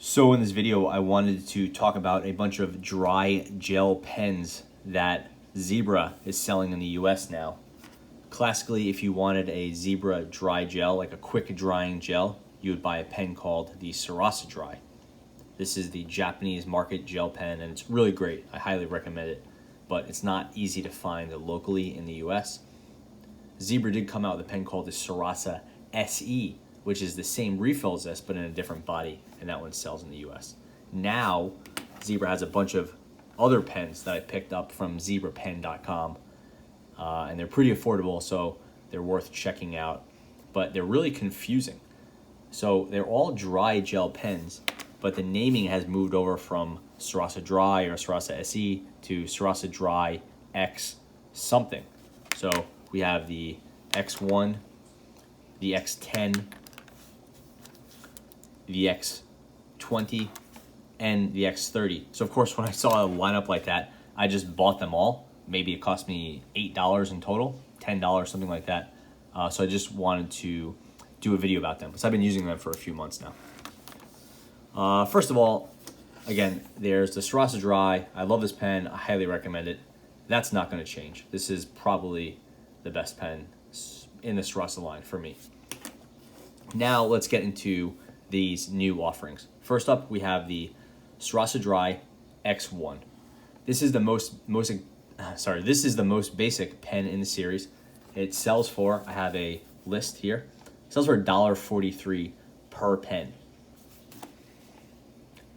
So in this video, I wanted to talk about a bunch of dry gel pens that Zebra is selling in the US now. Classically, if you wanted a Zebra dry gel, like a quick drying gel, you would buy a pen called the Sarasa Dry. This is the Japanese market gel pen, and it's really great. I highly recommend it, but it's not easy to find locally in the US. Zebra did come out with a pen called the Sarasa SE, which is the same refill as this, but in a different body, and that one sells in the US. Now, Zebra has a bunch of other pens that I picked up from zebrapen.com, and they're pretty affordable, so they're worth checking out, but they're really confusing. So they're all dry gel pens, but the naming has moved over from Sarasa Dry or Sarasa SE to Sarasa Dry X something. So we have the X1, the X10, the X20, and the X30. So of course, when I saw a lineup like that, I just bought them all. Maybe it cost me $8 in total, $10, something like that. So I just wanted to do a video about them because I've been using them for a few months now. First of all, again, there's the Sarasa Dry. I love this pen. I highly recommend it. That's not going to change. This is probably the best pen in the Sarasa line for me. Now let's get into these new offerings. First up, we have the Sarasa Dry X1. This is the most basic pen in the series. It sells for, I have a list here, it sells for $1.43 per pen.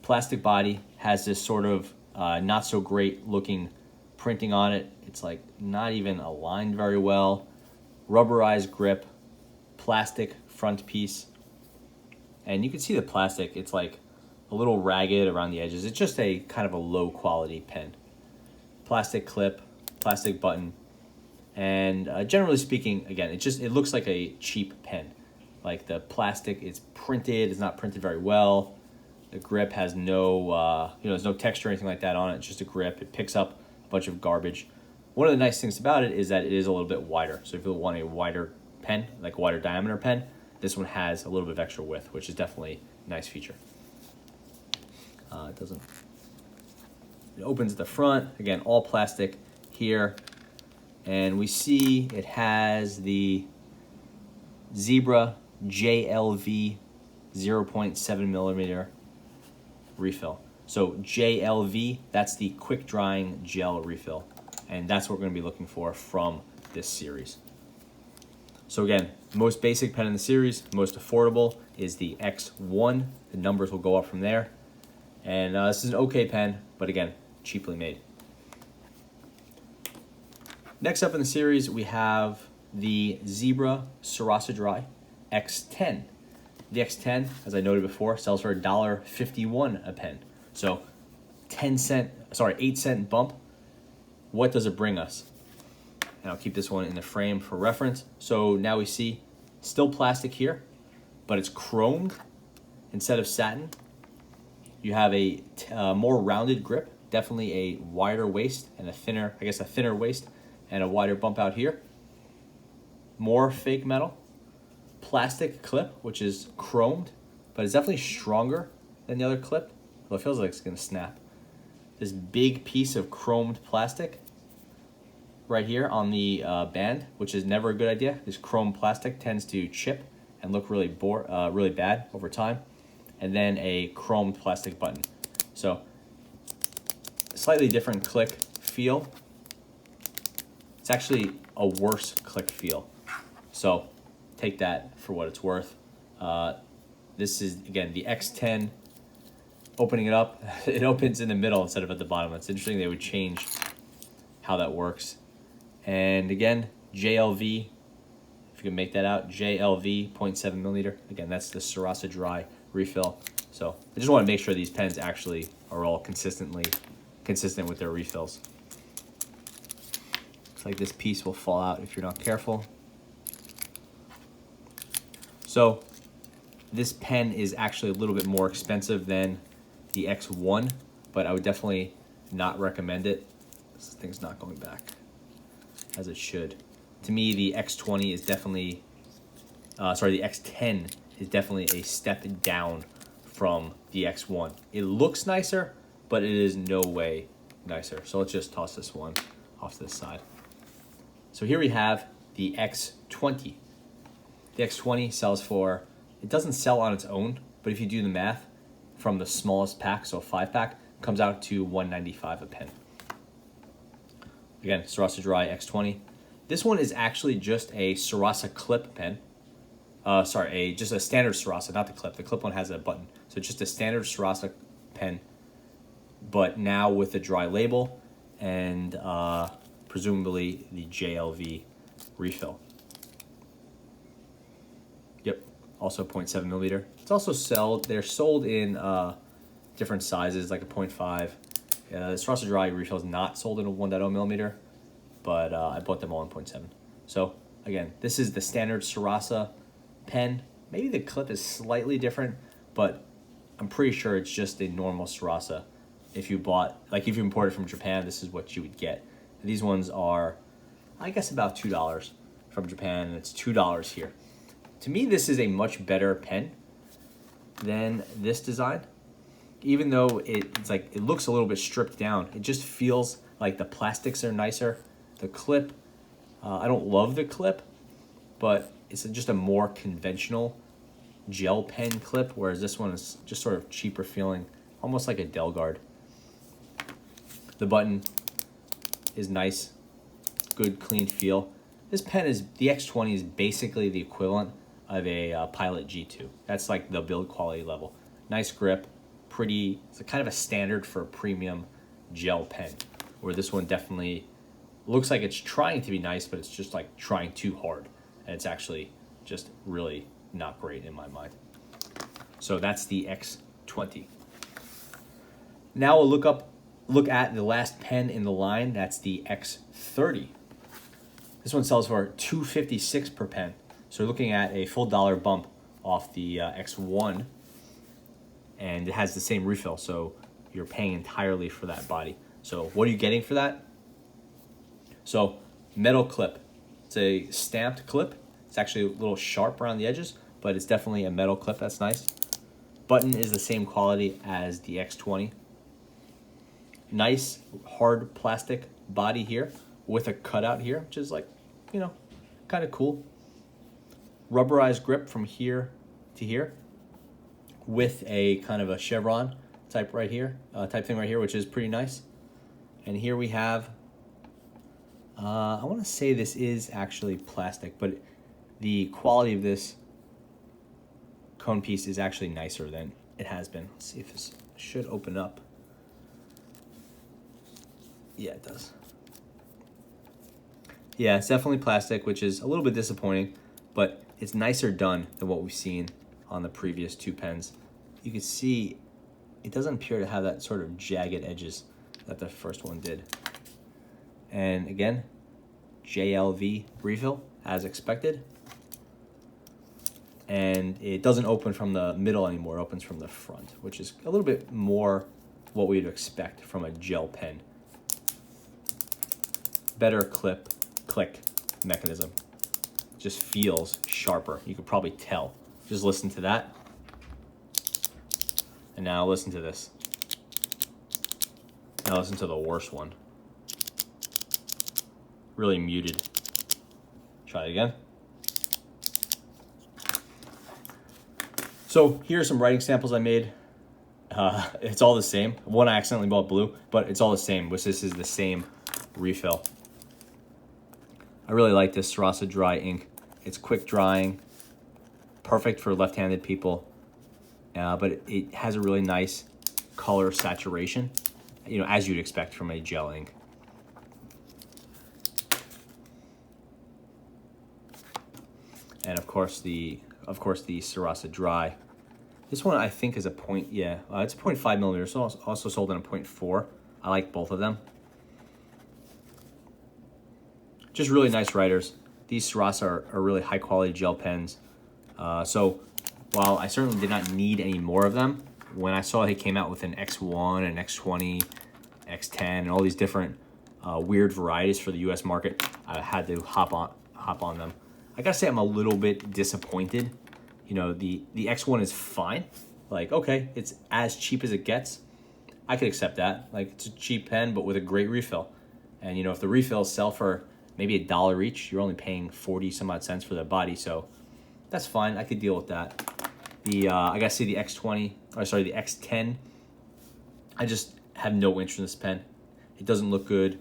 Plastic body, has this sort of not so great looking printing on it. It's like not even aligned very well. Rubberized grip, plastic front piece. And you can see the plastic, it's like a little ragged around the edges. It's just a kind of a low quality pen. Plastic clip, plastic button, and generally speaking, again, it looks like a cheap pen. Like the plastic is printed, it's not printed very well. The grip has no, there's no texture or anything like that on it. It's just a grip. It picks up a bunch of garbage. One of the nice things about it is that it is a little bit wider. So if you want a wider pen, like a wider diameter pen, this one has a little bit of extra width, which is definitely a nice feature. It opens at the front, again, all plastic here. And we see it has the Zebra JLV 0.7 millimeter refill. So JLV, that's the quick drying gel refill. And that's what we're gonna be looking for from this series. So again, most basic pen in the series, most affordable is the X1. The numbers will go up from there. And this is an okay pen, but again, cheaply made. Next up in the series, we have the Zebra Sarasa Dry X10. The X10, as I noted before, sells for $1.51 a pen. So 8 cent bump. What does it bring us? And I'll keep this one in the frame for reference. So now we see still plastic here, but it's chromed instead of satin. You have a more rounded grip, definitely a wider waist and a thinner waist and a wider bump out here. More fake metal. Plastic clip, which is chromed, but it's definitely stronger than the other clip. Well, it feels like it's gonna snap. This big piece of chromed plastic right here on the band, which is never a good idea. This chrome plastic tends to chip and look really bad over time. And then a chromed plastic button. So slightly different click feel. It's actually a worse click feel. So take that for what it's worth. This is, again, the X10. Opening it up, it opens in the middle instead of at the bottom. It's interesting they would change how that works. And again, JLV, if you can make that out, JLV 0.7 millimeter. Again, that's the Sarasa Dry refill. So I just want to make sure these pens actually are all consistent with their refills. Looks like this piece will fall out if you're not careful. So this pen is actually a little bit more expensive than the X1, but I would definitely not recommend it. This thing's not going back as it should. To me, the X20 is definitely, the X10 is definitely a step down from the X1. It looks nicer, but it is no way nicer. So let's just toss this one off to the side. So here we have the X20. The X20 sells for, it doesn't sell on its own, but if you do the math from the smallest pack, so a 5-pack, comes out to $195 a pen. Again, Sarasa Dry X20. This one is actually just a Sarasa clip pen. Just a standard Sarasa, not the clip. The clip one has a button. So just a standard Sarasa pen, but now with a dry label and presumably the JLV refill. Yep, also 0.7 millimeter. It's also they're sold in different sizes, like a 0.5. The Sarasa Dry refill is not sold in a 1.0 millimeter, but I bought them all in 0.7. So again, this is the standard Sarasa pen. Maybe the clip is slightly different, but I'm pretty sure it's just a normal Sarasa. If you imported from Japan, this is what you would get. These ones are, I guess, about $2 from Japan, and it's $2 here. To me, this is a much better pen than this design. Even though it looks a little bit stripped down, it just feels like the plastics are nicer. The clip, I don't love the clip, but it's just a more conventional gel pen clip, whereas this one is just sort of cheaper feeling, almost like a Delgard. The button is nice, good clean feel. This pen the X20 is basically the equivalent of a Pilot G2. That's like the build quality level. Nice grip, it's a kind of a standard for a premium gel pen, where this one definitely looks like it's trying to be nice, but it's just like trying too hard. And it's actually just really not great in my mind. So that's the X20. Now we'll look at the last pen in the line. That's the X30. This one sells for $256 per pen. So we're looking at a full dollar bump off the X1, and it has the same refill, so you're paying entirely for that body. So what are you getting for that? So metal clip. It's a stamped clip. It's actually a little sharp around the edges, but it's definitely a metal clip. That's nice. Button is the same quality as the X20. Nice hard plastic body here with a cutout here, which is like, kind of cool. Rubberized grip from here to here with a kind of a chevron type thing right here, which is pretty nice. And here we have, I want to say this is actually plastic, but the quality of this cone piece is actually nicer than it has been. Let's see if this should open up. Yeah, it does. Yeah, it's definitely plastic, which is a little bit disappointing, but it's nicer done than what we've seen on the previous two pens. You can see it doesn't appear to have that sort of jagged edges that the first one did. And again, JLV refill as expected. And it doesn't open from the middle anymore, it opens from the front, which is a little bit more what we'd expect from a gel pen. Better click mechanism. Just feels sharper. You could probably tell. Just listen to that. And now listen to this. Now listen to the worst one. Really muted. Try it again. So here's some writing samples I made. It's all the same. One I accidentally bought blue, but it's all the same, which this is the same refill. I really like this Sarasa Dry ink. It's quick drying, perfect for left-handed people, but it has a really nice color saturation, as you'd expect from a gel ink. And of course the Sarasa Dry. This one I think is it's a 0.5 millimeter. So also sold in a 0.4. I like both of them. Just really nice writers. These Sarasa are really high quality gel pens. So while I certainly did not need any more of them, when I saw they came out with an X1, an X20, X10, and all these different weird varieties for the US market, I had to hop on them. I gotta say I'm a little bit disappointed. The X1 is fine. like, okay, it's as cheap as it gets. I could accept that. Like, it's a cheap pen, but with a great refill. And, you know, if the refills sell for maybe $1 each, you're only paying 40 some odd cents for the body. So that's fine. I could deal with that. I gotta say the X20, or sorry, the X10, I just have no interest in this pen. It doesn't look good.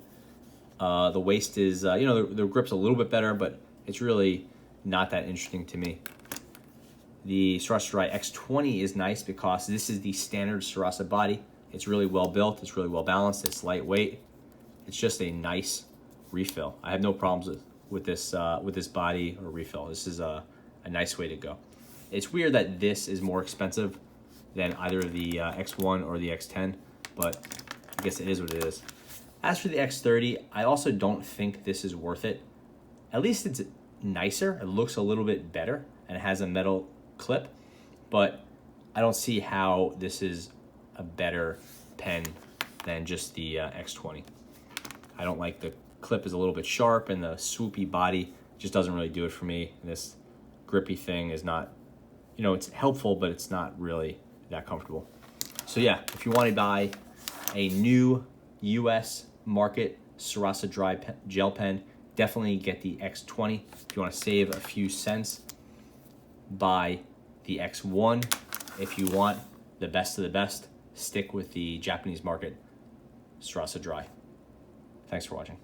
The waist is, you know, the grip's a little bit better, but it's really not that interesting to me. The Sarasa Dry X20 is nice because this is the standard Sarasa body. It's really well built. It's really well balanced. It's lightweight. It's just a nice refill. I have no problems with this body or refill. This is a nice way to go. It's weird that this is more expensive than either the X1 or the X10, but I guess it is what it is. As for the X30, I also don't think this is worth it. At least it's nicer. It looks a little bit better, and it has a metal clip, but I don't see how this is a better pen than just the X20. I don't like the clip is a little bit sharp, and the swoopy body just doesn't really do it for me. And this grippy thing is not, you know, it's helpful, but it's not really that comfortable. So yeah, if you want to buy a new US market Sarasa Dry gel pen, definitely get the X20. If you want to save a few cents, buy the X1. If you want the best of the best, stick with the Japanese market Sarasa Dry. Thanks for watching.